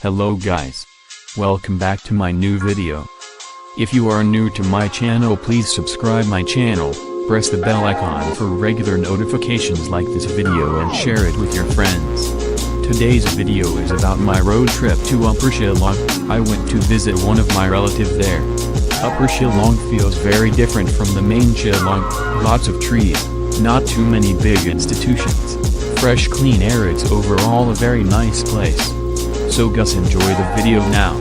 Hello guys. Welcome back to my new video. If you are new to my channel, please subscribe my channel, press the bell icon for regular notifications like this video and share it with your friends. Today's video is about my road trip to Upper Shillong. I went to visit one of my relatives there. Upper Shillong feels very different from the main Shillong, lots of trees, not too many big institutions, fresh clean air. It's overall a very nice place. So guys, enjoy the video now.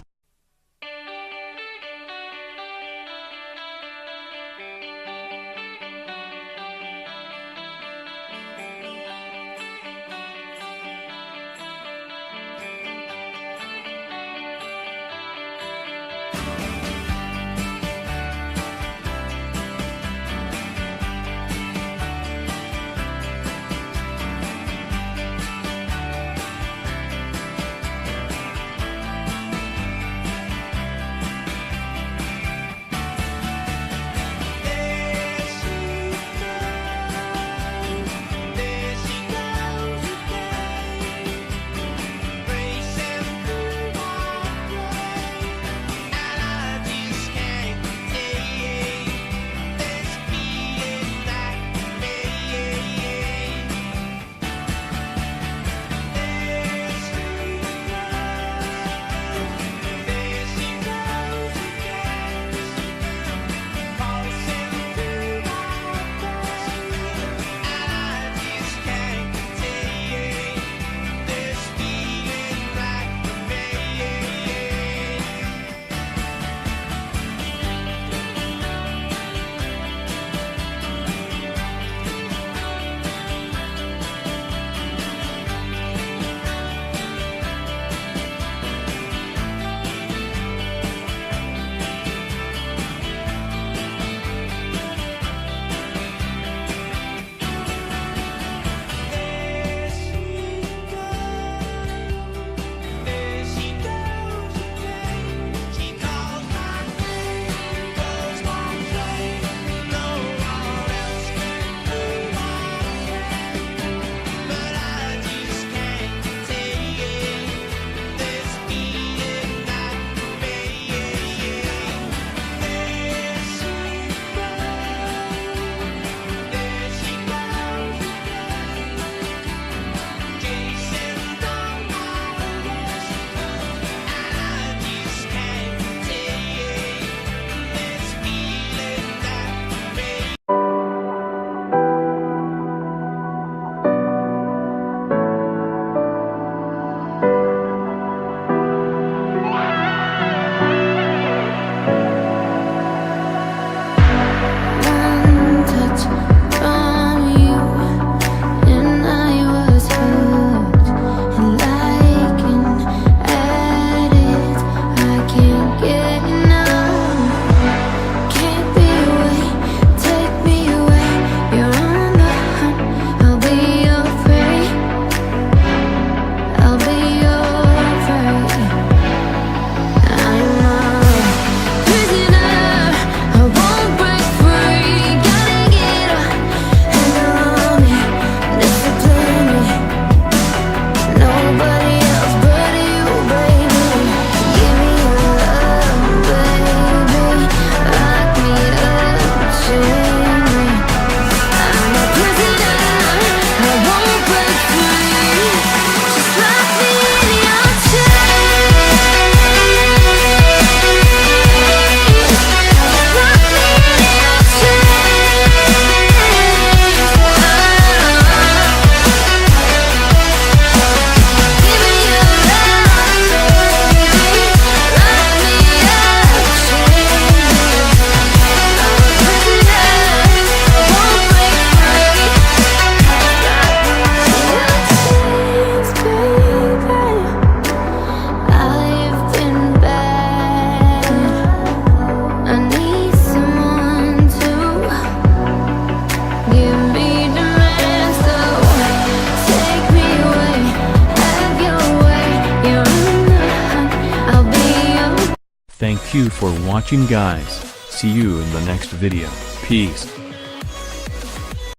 Thank you for watching guys. See you in the next video. Peace.